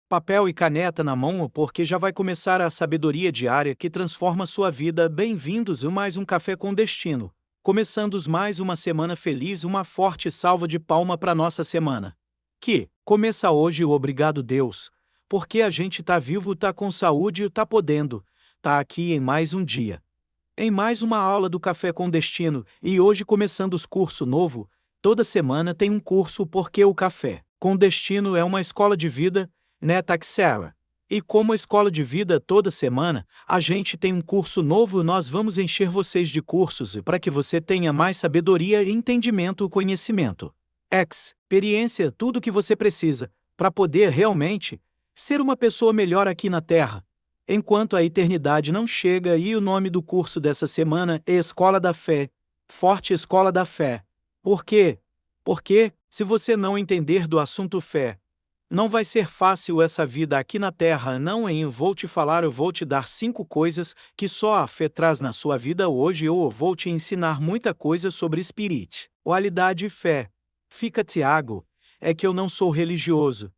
Papel e caneta na mão, porque já vai começar a sabedoria diária que transforma sua vida. Bem-vindos a mais um Café com Destino. Começando mais uma semana feliz, uma forte salva de palma para nossa semana. Que começa hoje, obrigado Deus, porque a gente tá vivo, tá com saúde e tá podendo, tá aqui em mais um dia. Em mais uma aula do Café com Destino, e hoje começando os curso novo, toda semana tem um curso porque o Café com Destino é uma escola de vida, né, Taxera? E como escola de vida toda semana, a gente tem um curso novo, nós vamos encher vocês de cursos para que você tenha mais sabedoria, entendimento e conhecimento. Experiência, tudo que você precisa, para poder realmente ser uma pessoa melhor aqui na Terra. Enquanto a eternidade não chega, e o nome do curso dessa semana é Escola da Fé, Forte Escola da Fé. Por quê? Porque, se você não entender do assunto fé, não vai ser fácil essa vida aqui na Terra, não eu vou te dar 5 coisas que só a fé traz na sua vida hoje, eu vou te ensinar muita coisa sobre espiritualidade e fé. Fica Tiago, é que eu não sou religioso.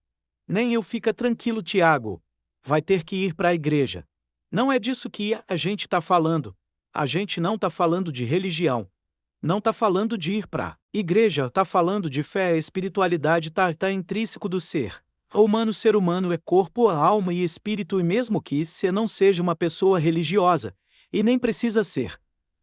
Nem eu, fica tranquilo Tiago, vai ter que ir para a igreja. Não é disso que a gente está falando, a gente não está falando de religião. Não está falando de ir para igreja, está falando de fé, espiritualidade, tá intrínseco do ser. O ser humano é corpo, alma e espírito, e mesmo que você não seja uma pessoa religiosa, e nem precisa ser.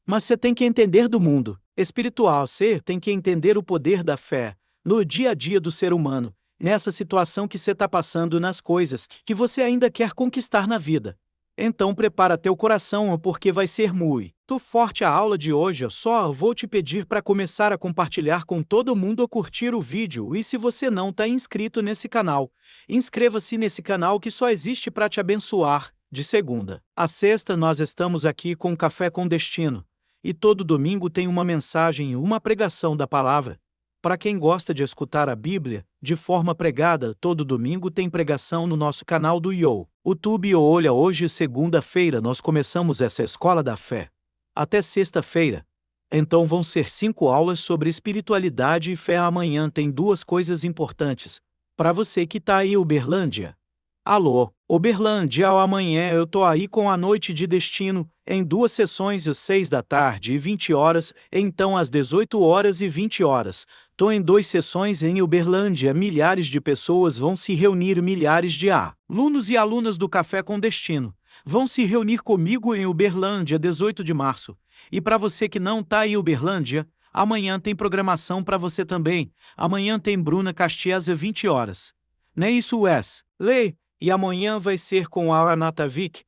Mas você tem que entender do mundo espiritual, você tem que entender o poder da fé, no dia a dia do ser humano, nessa situação que você está passando, nas coisas que você ainda quer conquistar na vida. Então prepara teu coração, porque vai ser muito forte a aula de hoje. Eu só vou te pedir para começar a compartilhar com todo mundo ou curtir o vídeo. E se você não está inscrito nesse canal, inscreva-se nesse canal que só existe para te abençoar. De segunda a sexta nós estamos aqui com Café com Destino. E todo domingo tem uma mensagem, uma pregação da palavra. Para quem gosta de escutar a Bíblia de forma pregada, todo domingo tem pregação no nosso canal do YouTube. Olha, hoje, segunda-feira, nós começamos essa escola da fé. Até sexta-feira. Então vão ser 5 aulas sobre espiritualidade e fé. Amanhã tem 2 coisas importantes. Para você que tá aí, Uberlândia. Alô, Uberlândia, amanhã eu tô aí com a Noite de Destino, em 2 sessões, às 6 da tarde e 20 horas, então às 18 horas e 20 horas. Tô em 2 sessões em Uberlândia, milhares de pessoas vão se reunir, milhares de alunos e alunas do Café com Destino vão se reunir comigo em Uberlândia, 18 de março. E para você que não tá em Uberlândia, amanhã tem programação para você também. Amanhã tem Bruna Castias às 20 horas. Não é isso, Wes? Lei. E amanhã vai ser com a Renata Vick,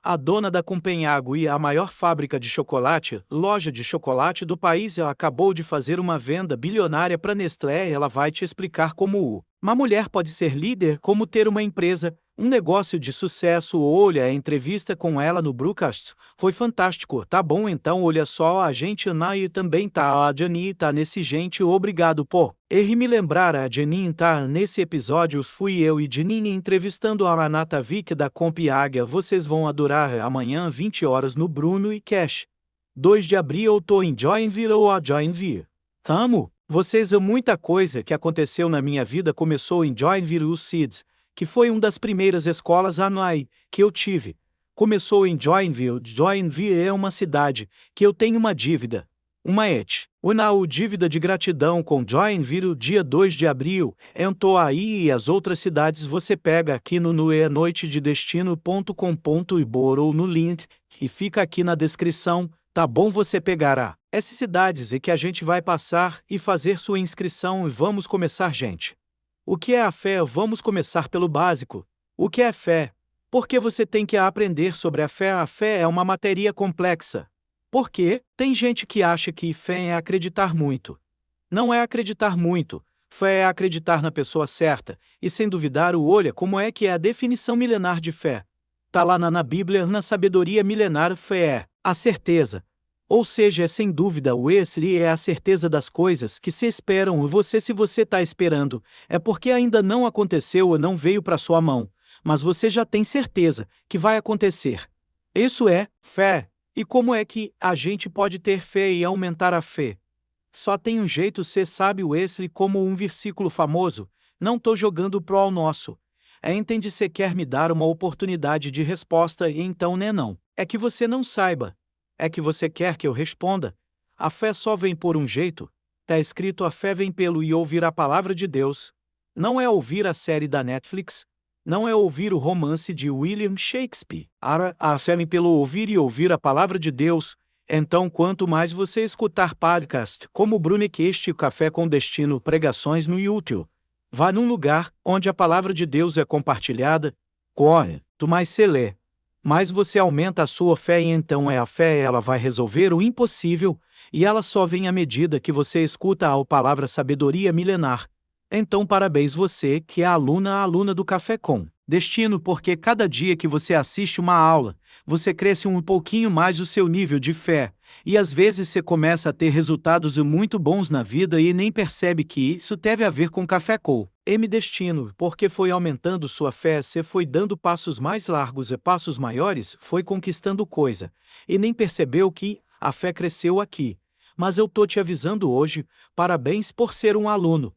a dona da Compenhago e a maior fábrica de chocolate, loja de chocolate do país. Ela acabou de fazer uma venda bilionária para Nestlé. Ela vai te explicar como uma mulher pode ser líder, como ter uma empresa, um negócio de sucesso. Olha, a entrevista com ela no Broadcast foi fantástico. Tá bom, então olha só, a gente e também tá, a Janine tá nesse gente, obrigado por me lembrar, a Janine tá nesse episódio. Fui eu e Janine entrevistando a Renata Vick da Compiáguia. Vocês vão adorar. Amanhã 20 horas no Bruno e Cash. 2 de abril eu tô em Joinville ou a Joinville. Amo vocês. Muita coisa que aconteceu na minha vida começou em Joinville os Seeds, que foi uma das primeiras escolas anuais que eu tive. Começou em Joinville. Joinville é uma cidade que eu tenho uma dívida. Uma dívida de gratidão com Joinville. Dia 2 de abril, eu tô aí, e as outras cidades você pega aqui no noitedestino.com.br ou no link, e fica aqui na descrição, tá bom? Você pegará essas cidades e que a gente vai passar e fazer sua inscrição. E vamos começar, gente. O que é a fé? Vamos começar pelo básico. O que é fé? Porque você tem que aprender sobre a fé. A fé é uma matéria complexa. Porque tem gente que acha que fé é acreditar muito. Não é acreditar muito. Fé é acreditar na pessoa certa, e sem duvidar. Olha como é que é a definição milenar de fé. Tá lá na Bíblia, na sabedoria milenar. Fé é a certeza. Ou seja, é sem dúvida. Wesley é a certeza das coisas que se esperam. Se você está esperando, é porque ainda não aconteceu ou não veio para sua mão, mas você já tem certeza que vai acontecer. Isso é fé. E como é que a gente pode ter fé e aumentar a fé? Só tem um jeito, você sabe, Wesley, como um versículo famoso. Não tô jogando pro ao nosso. Entende, se quer me dar uma oportunidade de resposta e então não. É que você não saiba. É que você quer que eu responda. A fé só vem por um jeito. Tá escrito: a fé vem pelo e ouvir a palavra de Deus. Não é ouvir a série da Netflix. Não é ouvir o romance de William Shakespeare. A fé vem pelo ouvir e ouvir a palavra de Deus. Então, quanto mais você escutar podcast como o Brunecast e o Café com Destino, pregações no YouTube, vá num lugar onde a palavra de Deus é compartilhada, quanto mais você lê, mais você aumenta a sua fé, e então a fé, ela vai resolver o impossível, e ela só vem à medida que você escuta a palavra sabedoria milenar. Então, parabéns você que é aluna do Café com Destino, porque cada dia que você assiste uma aula, você cresce um pouquinho mais o seu nível de fé, e às vezes você começa a ter resultados muito bons na vida e nem percebe que isso teve a ver com Café com Destino, porque foi aumentando sua fé, você foi dando passos mais largos e passos maiores, foi conquistando coisa, e nem percebeu que a fé cresceu aqui. Mas eu tô te avisando hoje, parabéns por ser um aluno.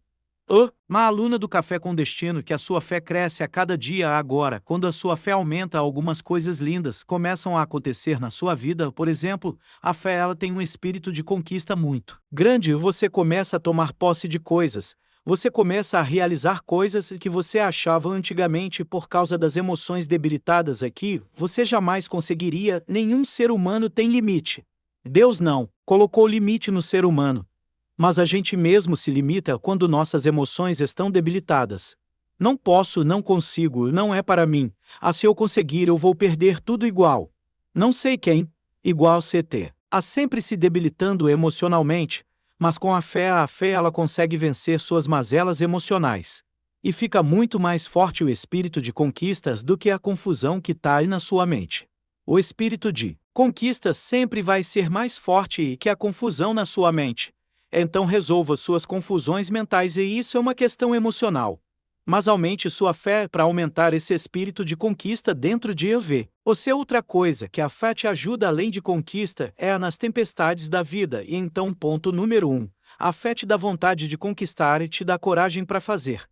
Uma aluna do Café com Destino, que a sua fé cresce a cada dia agora. Quando a sua fé aumenta, algumas coisas lindas começam a acontecer na sua vida. Por exemplo, a fé, ela tem um espírito de conquista muito grande. Você começa a tomar posse de coisas. Você começa a realizar coisas que você achava antigamente por causa das emoções debilitadas aqui, você jamais conseguiria. Nenhum ser humano tem limite. Deus não colocou limite no ser humano. Mas a gente mesmo se limita quando nossas emoções estão debilitadas. Não posso, não consigo, não é para mim. Se eu conseguir, eu vou perder tudo igual. Não sei quem, igual CT. Sempre se debilitando emocionalmente, mas com a fé ela consegue vencer suas mazelas emocionais. E fica muito mais forte o espírito de conquistas do que a confusão que está aí na sua mente. O espírito de conquistas sempre vai ser mais forte que a confusão na sua mente. Então resolva suas confusões mentais, e isso é uma questão emocional. Mas aumente sua fé para aumentar esse espírito de conquista dentro de você. Outra coisa que a fé te ajuda além de conquista é nas tempestades da vida. E então, ponto número 1, a fé te dá vontade de conquistar e te dá coragem para fazer.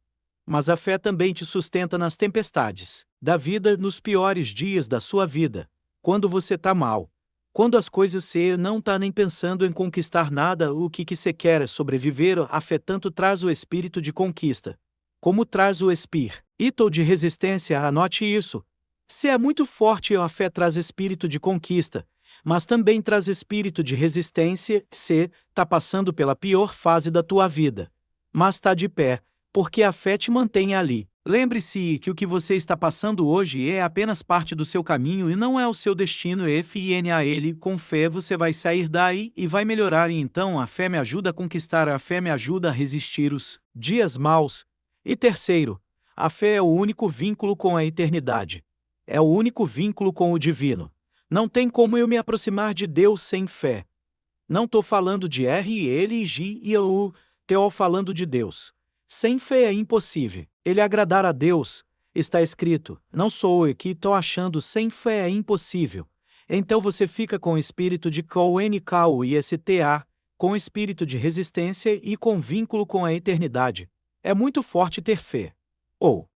Mas a fé também te sustenta nas tempestades da vida, nos piores dias da sua vida. Quando você está mal. Quando as coisas você não está nem pensando em conquistar nada, o que você quer é sobreviver. A fé tanto traz o espírito de conquista, como traz o espírito de resistência. Anote isso. Se é muito forte, a fé traz espírito de conquista, mas também traz espírito de resistência. Se está passando pela pior fase da tua vida, mas está de pé, porque a fé te mantém ali. Lembre-se que o que você está passando hoje é apenas parte do seu caminho e não é o seu destino. Ele, com fé você vai sair daí e vai melhorar. E então a fé me ajuda a conquistar, a fé me ajuda a resistir os dias maus. E terceiro, a fé é o único vínculo com a eternidade. É o único vínculo com o divino. Não tem como eu me aproximar de Deus sem fé. Não estou falando de R, L, G e U, estou falando de Deus. Sem fé é impossível ele agradar a Deus. Está escrito: não sou eu que estou achando, sem fé é impossível. Então você fica com o espírito de KONKUISTA, com espírito de resistência e com vínculo com a eternidade. É muito forte ter fé.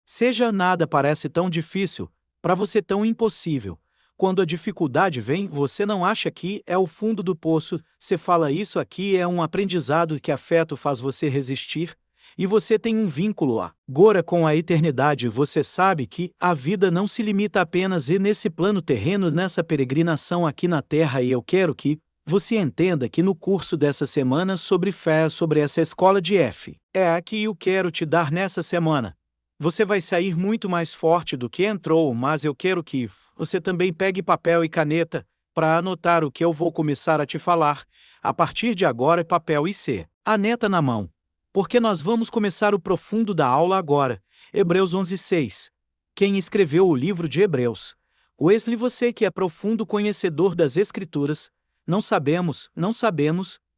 Seja, nada parece tão difícil, para você tão impossível. Quando a dificuldade vem, você não acha que é o fundo do poço, você fala: isso aqui é um aprendizado que afeto faz você resistir. E você tem um vínculo agora com a eternidade. Você sabe que a vida não se limita apenas nesse plano terreno, nessa peregrinação aqui na Terra. E eu quero que você entenda que no curso dessa semana sobre fé, sobre essa escola de F, é a que eu quero te dar nessa semana. Você vai sair muito mais forte do que entrou, mas eu quero que você também pegue papel e caneta para anotar o que eu vou começar a te falar. A partir de agora, papel e caneta na mão. Porque nós vamos começar o profundo da aula agora. Hebreus 11:6. Quem escreveu o livro de Hebreus? Wesley, você que é profundo conhecedor das Escrituras. Não sabemos,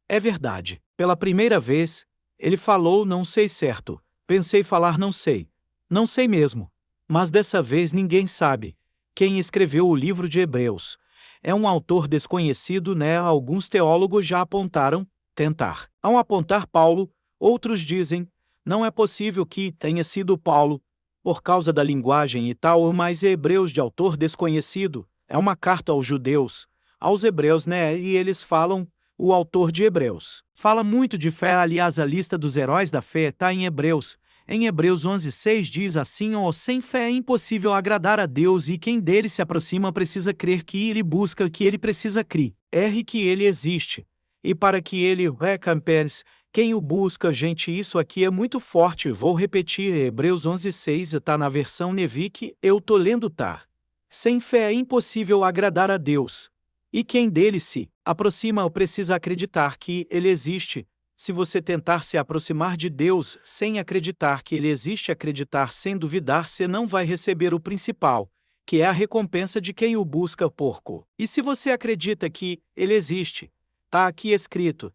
é verdade. Pela primeira vez, ele falou: não sei certo. Pensei falar não sei mesmo. Mas dessa vez ninguém sabe. Quem escreveu o livro de Hebreus? É um autor desconhecido, Alguns teólogos já apontaram, ao apontar Paulo. Outros dizem: não é possível que tenha sido Paulo. por causa da linguagem e tal, mas Hebreus de autor desconhecido, é uma carta aos judeus, aos hebreus, né? E eles falam, o autor de Hebreus fala muito de fé. Aliás, a lista dos heróis da fé está em Hebreus. Em Hebreus 11:6 diz assim: sem fé é impossível agradar a Deus, e quem dele se aproxima precisa crer que ele busca, que ele precisa crer, que ele existe, e para que ele recompense quem o busca. Gente, isso aqui é muito forte. Vou repetir, Hebreus 11:6 está na versão Nevic, eu tô lendo, tá? Sem fé é impossível agradar a Deus, e quem dele se aproxima precisa acreditar que ele existe. Se você tentar se aproximar de Deus sem acreditar que ele existe, acreditar sem duvidar, você não vai receber o principal, que é a recompensa de quem o busca, porco. E se você acredita que ele existe, tá aqui escrito,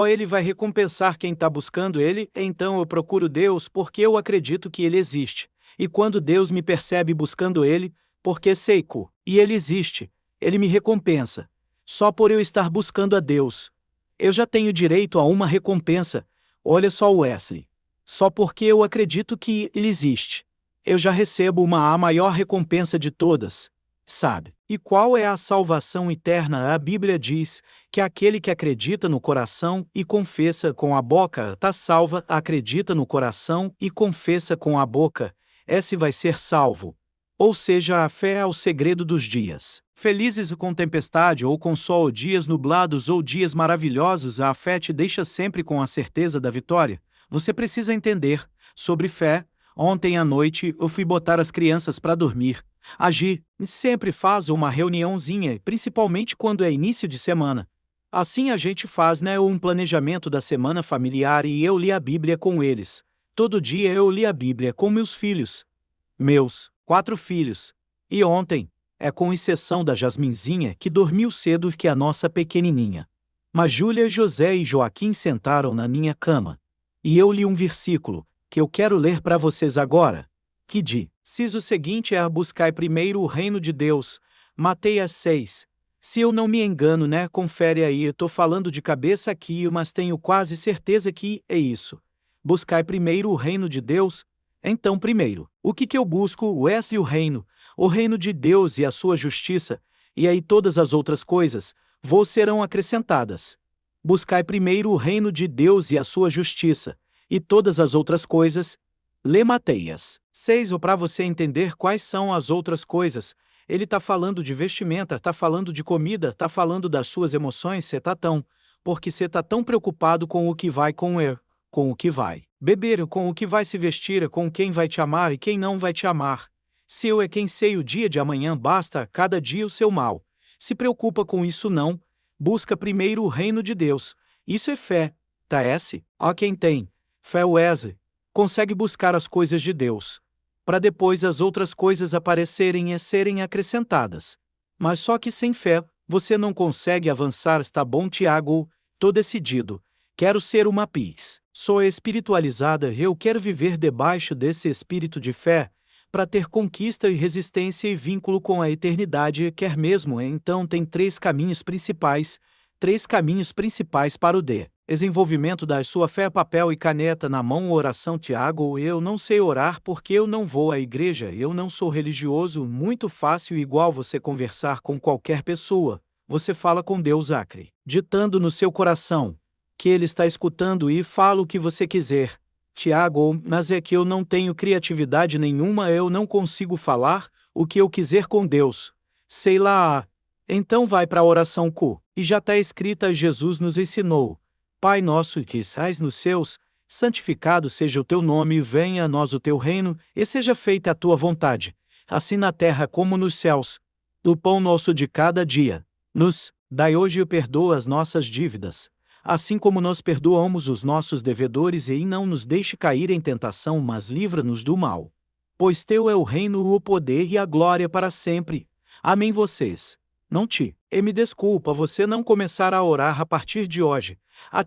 ele vai recompensar quem está buscando ele. Então eu procuro Deus porque eu acredito que ele existe. E quando Deus me percebe buscando ele, porque sei e ele existe, ele me recompensa. Só por eu estar buscando a Deus, eu já tenho direito a uma recompensa. Olha só, Wesley. Só porque eu acredito que ele existe, eu já recebo a maior recompensa de todas, sabe? E qual é a salvação eterna? A Bíblia diz que aquele que acredita no coração e confessa com a boca está salva. Acredita no coração e confessa com a boca, esse vai ser salvo. Ou seja, a fé é o segredo dos dias felizes com tempestade ou com sol, dias nublados ou dias maravilhosos. A fé te deixa sempre com a certeza da vitória. Você precisa entender sobre fé. Ontem à noite eu fui botar as crianças para dormir. Agir sempre faz uma reuniãozinha, principalmente quando é início de semana. Assim a gente faz, né, um planejamento da semana familiar, e eu li a Bíblia com eles. Todo dia eu li a Bíblia com meus filhos. Meus 4 filhos. E ontem, com exceção da Jasminzinha, que dormiu cedo, que a nossa pequenininha, mas Júlia, José e Joaquim sentaram na minha cama. E eu li um versículo, que eu quero ler para vocês agora, que diz o seguinte: buscai primeiro o reino de Deus. Mateus 6. Se eu não me engano, né? Confere aí, eu tô falando de cabeça aqui, mas tenho quase certeza que é isso. Buscai primeiro o reino de Deus. Então, primeiro, o que eu busco? O reino de Deus e a sua justiça, e aí todas as outras coisas serão acrescentadas. Buscai primeiro o reino de Deus e a sua justiça, e todas as outras coisas. Lê Mateus 6. Ou para você entender quais são as outras coisas, ele está falando de vestimenta, está falando de comida, está falando das suas emoções. Porque você está tão preocupado com o que vai comer, com o que vai beber, com o que vai se vestir, com quem vai te amar e quem não vai te amar. Se eu é quem sei o dia de amanhã, basta cada dia o seu mal. Se preocupa com isso não. Busca primeiro o reino de Deus. Isso é fé. Tá esse? Quem tem fé, Wesley, consegue buscar as coisas de Deus, para depois as outras coisas aparecerem e serem acrescentadas. Mas só que sem fé, você não consegue avançar. Está bom, Tiago? Tô decidido. Quero ser uma pis. Sou espiritualizada, eu quero viver debaixo desse espírito de fé, para ter conquista e resistência e vínculo com a eternidade. Quer mesmo? Então tem 3 caminhos principais para o desenvolvimento da sua fé. Papel e caneta na mão. Oração. Tiago, eu não sei orar porque eu não vou à igreja, eu não sou religioso. Muito fácil, igual você conversar com qualquer pessoa. Você fala com Deus, ditando no seu coração que ele está escutando, e fala o que você quiser. Tiago, mas é que eu não tenho criatividade nenhuma, eu não consigo falar o que eu quiser com Deus. Sei lá. Então vai para a oração e já está escrita. Jesus nos ensinou: Pai nosso que estás nos céus, santificado seja o teu nome, venha a nós o teu reino, e seja feita a tua vontade, assim na terra como nos céus. O pão nosso de cada dia nos dai hoje, e perdoa as nossas dívidas, assim como nós perdoamos os nossos devedores, e não nos deixe cair em tentação, mas livra-nos do mal. Pois teu é o reino, o poder e a glória para sempre. Amém. Vocês não me desculpa você não começar a orar a partir de hoje.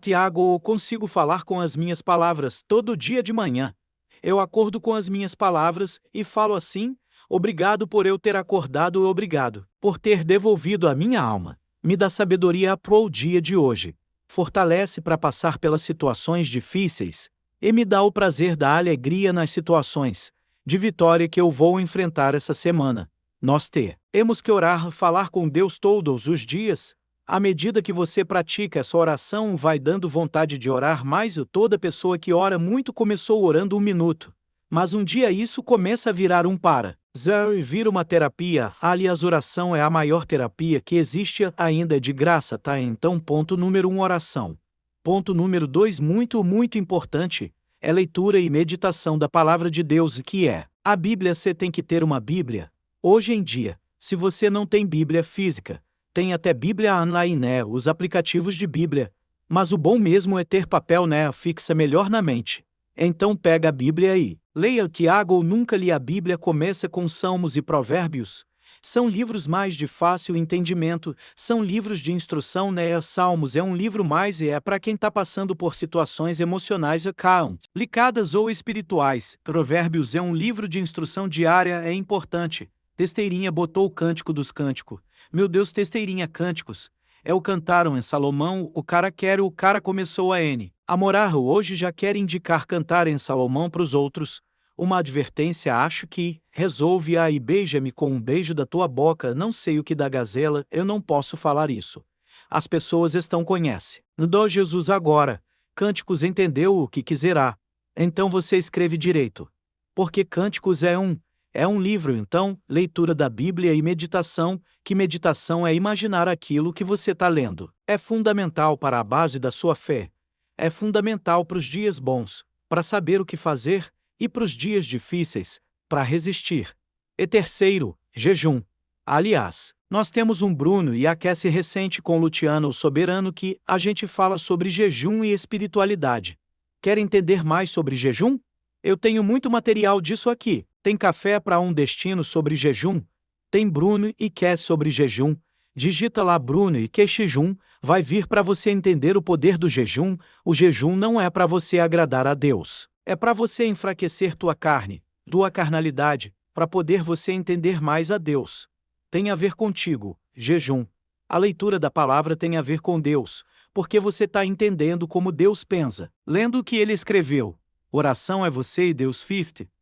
Tiago, eu consigo falar com as minhas palavras todo dia de manhã. Eu acordo com as minhas palavras e falo assim: obrigado por eu ter acordado, obrigado por ter devolvido a minha alma. Me dá sabedoria para o dia de hoje. Fortalece para passar pelas situações difíceis, e me dá o prazer da alegria nas situações. de vitória que eu vou enfrentar essa semana. Nós temos que orar, falar com Deus todos os dias. À medida que você pratica essa oração, vai dando vontade de orar mais. Toda pessoa que ora muito começou orando 1 minuto. Mas um dia isso começa a virar e vira uma terapia. Aliás, oração é a maior terapia que existe, ainda é de graça, tá? Então, ponto número 1, oração. Ponto número 2, muito importante, é leitura e meditação da palavra de Deus, que é a Bíblia. Você tem que ter uma Bíblia. Hoje em dia, se você não tem Bíblia física, tem até Bíblia online, né? Os aplicativos de Bíblia. Mas o bom mesmo é ter papel, né? Fixa melhor na mente. Então pega a Bíblia aí. Leia Tiago ou nunca li a Bíblia. Começa com Salmos e Provérbios. São livros mais de fácil entendimento, são livros de instrução, né? Salmos é um livro mais e é para quem está passando por situações emocionais complicadas ou espirituais. Provérbios é um livro de instrução diária, é importante. Testeirinha botou o Cântico dos Cânticos. Meu Deus, Testeirinha Cânticos. É o Cantaram em Salomão, o cara começou a morar hoje já quer indicar Cantar em Salomão para os outros. Uma advertência, acho que, resolve e beija-me com um beijo da tua boca, não sei o que da gazela, eu não posso falar isso. As pessoas conhecem. Do Jesus agora, Cânticos entendeu o que quiserá. Então você escreve direito. Porque Cânticos é um livro, então, leitura da Bíblia e meditação, que meditação é imaginar aquilo que você está lendo. É fundamental para a base da sua fé. É fundamental para os dias bons, para saber o que fazer, e para os dias difíceis, para resistir. E terceiro, jejum. Aliás, nós temos um Bruno e aquece recente com Luciano o Soberano que a gente fala sobre jejum e espiritualidade. Quer entender mais sobre jejum? Eu tenho muito material disso aqui. Tem Café para um Destino sobre jejum. Tem Bruno e Quer sobre jejum. Digita lá Bruno e Quer jejum, vai vir para você entender o poder do jejum. O jejum não é para você agradar a Deus. É para você enfraquecer tua carne, tua carnalidade, para poder você entender mais a Deus. Tem a ver contigo, jejum. A leitura da palavra tem a ver com Deus, porque você está entendendo como Deus pensa. Lendo o que ele escreveu. Oração é você e Deus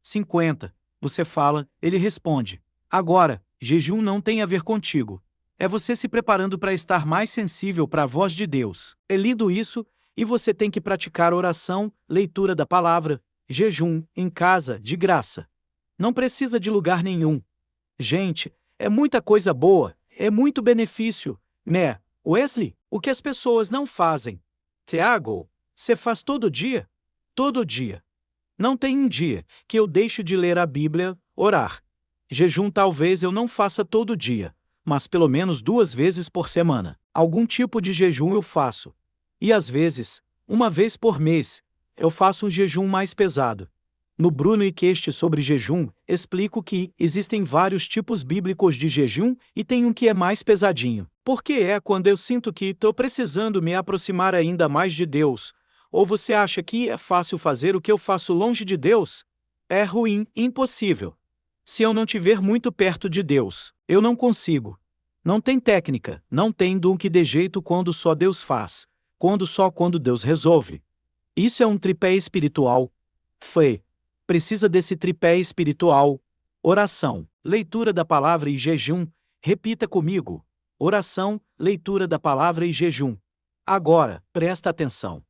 50. Você fala, ele responde. Agora, jejum não tem a ver contigo. É você se preparando para estar mais sensível para a voz de Deus. É lindo isso, e você tem que praticar oração, leitura da palavra, jejum, em casa, de graça. Não precisa de lugar nenhum. Gente, é muita coisa boa, é muito benefício, né? Wesley, o que as pessoas não fazem. Tiago, você faz todo dia? Todo dia. Não tem um dia que eu deixo de ler a Bíblia, orar. Jejum talvez eu não faça todo dia, mas pelo menos 2 vezes por semana. Algum tipo de jejum eu faço. E às vezes, 1 vez por mês, eu faço um jejum mais pesado. No Bruno e Queste sobre jejum, explico que existem vários tipos bíblicos de jejum e tem um que é mais pesadinho. Porque é quando eu sinto que estou precisando me aproximar ainda mais de Deus. Ou você acha que é fácil fazer o que eu faço longe de Deus? É ruim, impossível. Se eu não estiver muito perto de Deus, eu não consigo. Não tem técnica, não tem dom que dê jeito quando só Deus faz. Quando Deus resolve. Isso é um tripé espiritual. Fé. Precisa desse tripé espiritual. Oração, leitura da palavra e jejum. Repita comigo. Oração, leitura da palavra e jejum. Agora, presta atenção.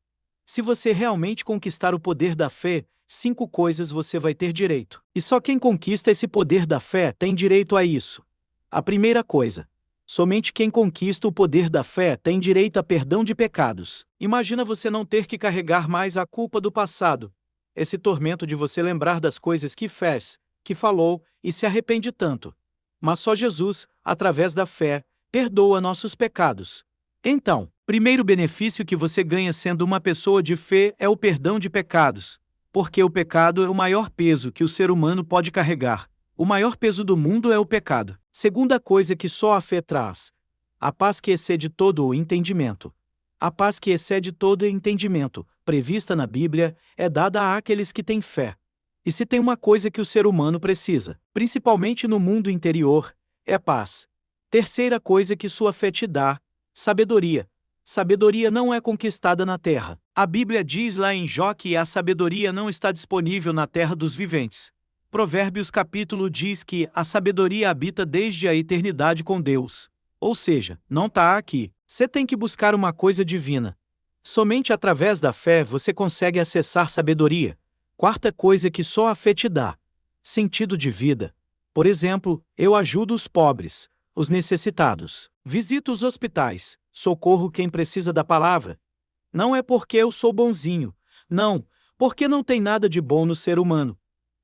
Se você realmente conquistar o poder da fé, 5 coisas você vai ter direito. E só quem conquista esse poder da fé tem direito a isso. A primeira coisa. Somente quem conquista o poder da fé tem direito a perdão de pecados. Imagina você não ter que carregar mais a culpa do passado. Esse tormento de você lembrar das coisas que fez, que falou e se arrepende tanto. Mas só Jesus, através da fé, perdoa nossos pecados. Então, primeiro benefício que você ganha sendo uma pessoa de fé é o perdão de pecados. Porque o pecado é o maior peso que o ser humano pode carregar. O maior peso do mundo é o pecado. Segunda coisa que só a fé traz. A paz que excede todo o entendimento. A paz que excede todo o entendimento, prevista na Bíblia, é dada àqueles que têm fé. E se tem uma coisa que o ser humano precisa, principalmente no mundo interior, é paz. Terceira coisa que sua fé te dá, sabedoria. Sabedoria não é conquistada na terra. A Bíblia diz lá em Jó que a sabedoria não está disponível na terra dos viventes. Provérbios capítulo diz que a sabedoria habita desde a eternidade com Deus. Ou seja, não está aqui. Você tem que buscar uma coisa divina. Somente através da fé você consegue acessar sabedoria. Quarta coisa que só a fé te dá: sentido de vida. Por exemplo, eu ajudo os pobres, os necessitados, visito os hospitais, socorro quem precisa da palavra. Não é porque eu sou bonzinho, não, porque não tem nada de bom no ser humano.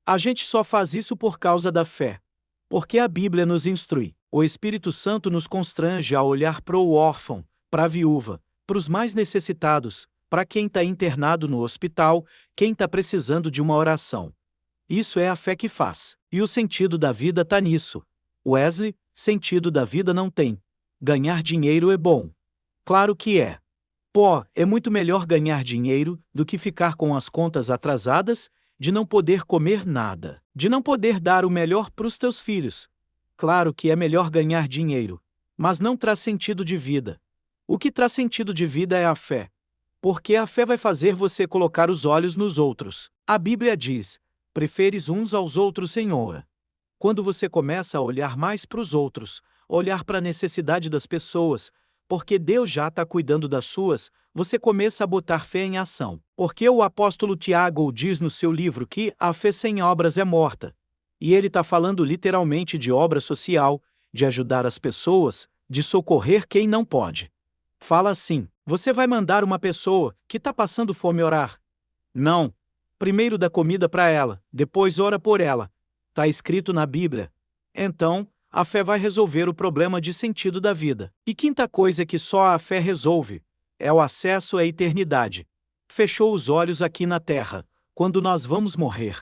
A gente só faz isso por causa da fé. Porque a Bíblia nos instrui. O Espírito Santo nos constrange a olhar para o órfão, para a viúva, para os mais necessitados, para quem está internado no hospital, quem está precisando de uma oração. Isso é a fé que faz. E o sentido da vida está nisso. Wesley, sentido da vida não tem. Ganhar dinheiro é bom. Claro que é. Pô, é muito melhor ganhar dinheiro do que ficar com as contas atrasadas, de não poder comer nada, de não poder dar o melhor para os teus filhos. Claro que é melhor ganhar dinheiro, mas não traz sentido de vida. O que traz sentido de vida é a fé. Porque a fé vai fazer você colocar os olhos nos outros. A Bíblia diz: preferes uns aos outros, Senhor. Quando você começa a olhar mais para os outros, olhar para a necessidade das pessoas, porque Deus já está cuidando das suas, você começa a botar fé em ação. Porque o apóstolo Tiago diz no seu livro que a fé sem obras é morta. E ele está falando literalmente de obra social, de ajudar as pessoas, de socorrer quem não pode. Fala assim: você vai mandar uma pessoa que está passando fome orar? Não. Primeiro dá comida para ela, depois ora por ela. Está escrito na Bíblia. Então, a fé vai resolver o problema de sentido da vida. E quinta coisa que só a fé resolve é o acesso à eternidade. Fechou os olhos aqui na terra, quando nós vamos morrer.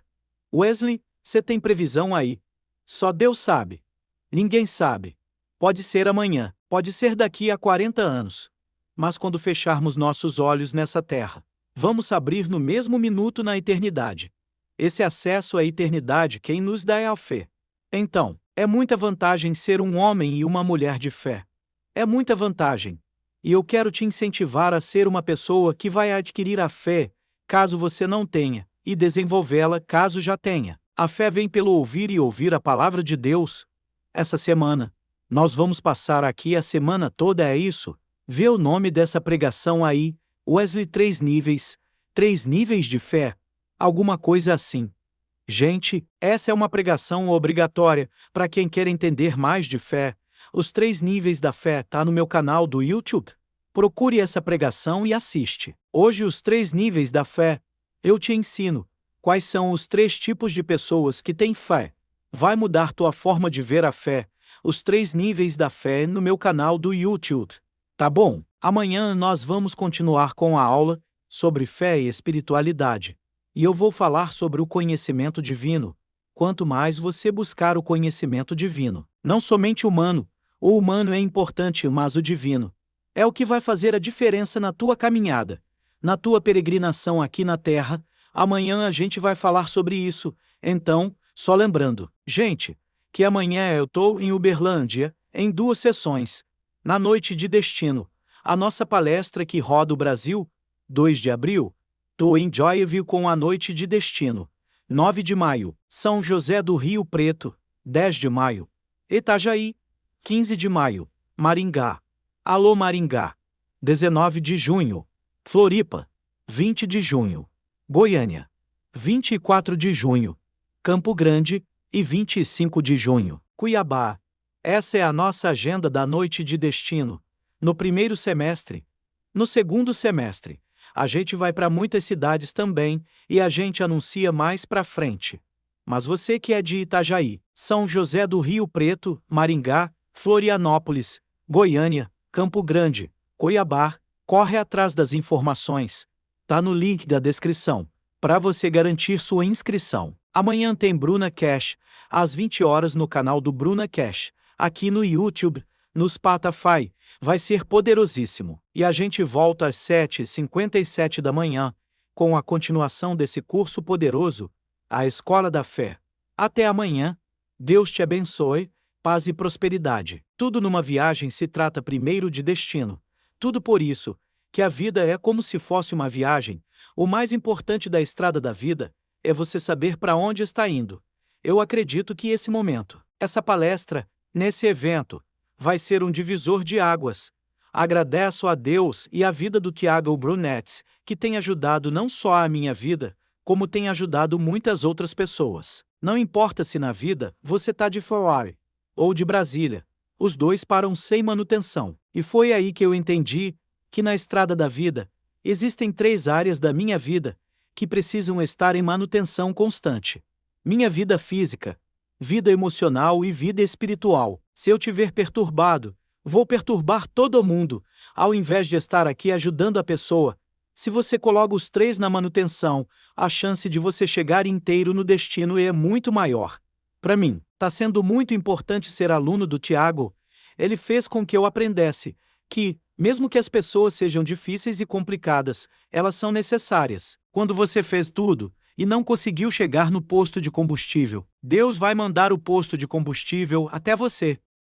Wesley, você tem previsão aí? Só Deus sabe. Ninguém sabe. Pode ser amanhã, pode ser daqui a 40 anos. Mas quando fecharmos nossos olhos nessa terra, vamos abrir no mesmo minuto na eternidade. Esse acesso à eternidade quem nos dá é a fé. Então, é muita vantagem ser um homem e uma mulher de fé. É muita vantagem. E eu quero te incentivar a ser uma pessoa que vai adquirir a fé, caso você não tenha, e desenvolvê-la caso já tenha. A fé vem pelo ouvir e ouvir a palavra de Deus. Essa semana, nós vamos passar aqui a semana toda, é isso? Vê o nome dessa pregação aí, Wesley 3 níveis. 3 níveis de fé. Alguma coisa assim. Gente, essa é uma pregação obrigatória para quem quer entender mais de fé. Os 3 níveis da fé tá no meu canal do YouTube. Procure essa pregação e assiste. Hoje os 3 níveis da fé. Eu te ensino quais são os 3 tipos de pessoas que têm fé. Vai mudar tua forma de ver a fé. Os 3 níveis da fé no meu canal do YouTube. Tá bom? Amanhã nós vamos continuar com a aula sobre fé e espiritualidade. E eu vou falar sobre o conhecimento divino. Quanto mais você buscar o conhecimento divino, não somente humano, o humano é importante, mas o divino é o que vai fazer a diferença na tua caminhada, na tua peregrinação aqui na Terra. Amanhã a gente vai falar sobre isso. Então, só lembrando, gente, que amanhã eu estou em Uberlândia, em 2 sessões, na Noite de Destino, a nossa palestra que roda o Brasil, 2 de abril, estou em Joinville com a Noite de Destino, 9 de maio, São José do Rio Preto, 10 de maio, Itajaí, 15 de maio, Maringá, alô Maringá, 19 de junho, Floripa, 20 de junho, Goiânia, 24 de junho, Campo Grande, e 25 de junho, Cuiabá. Essa é a nossa agenda da Noite de Destino. No primeiro semestre. No segundo semestre, a gente vai para muitas cidades também, e a gente anuncia mais para frente. Mas você que é de Itajaí, São José do Rio Preto, Maringá, Florianópolis, Goiânia, Campo Grande, Cuiabá, corre atrás das informações. Tá no link da descrição, para você garantir sua inscrição. Amanhã tem Bruna Cash, às 20 horas no canal do Bruna Cash, aqui no YouTube, no Spotify. Vai ser poderosíssimo. E a gente volta às 7h57 da manhã, com a continuação desse curso poderoso, a Escola da Fé. Até amanhã. Deus te abençoe, paz e prosperidade. Tudo numa viagem se trata primeiro de destino. Tudo por isso, que a vida é como se fosse uma viagem. O mais importante da estrada da vida é você saber para onde está indo. Eu acredito que esse momento, essa palestra, nesse evento, vai ser um divisor de águas. Agradeço a Deus e a vida do Thiago Brunetti, que tem ajudado não só a minha vida, como tem ajudado muitas outras pessoas. Não importa se na vida você está de Ferrari ou de Brasília, os dois param sem manutenção. E foi aí que eu entendi que na estrada da vida, existem 3 áreas da minha vida que precisam estar em manutenção constante: minha vida física, vida emocional e vida espiritual. Se eu tiver perturbado, vou perturbar todo mundo, ao invés de estar aqui ajudando a pessoa. Se você coloca os 3 na manutenção, a chance de você chegar inteiro no destino é muito maior. Para mim, está sendo muito importante ser aluno do Thiago. Ele fez com que eu aprendesse que, mesmo que as pessoas sejam difíceis e complicadas, elas são necessárias. Quando você fez tudo e não conseguiu chegar no posto de combustível, Deus vai mandar o posto de combustível até você.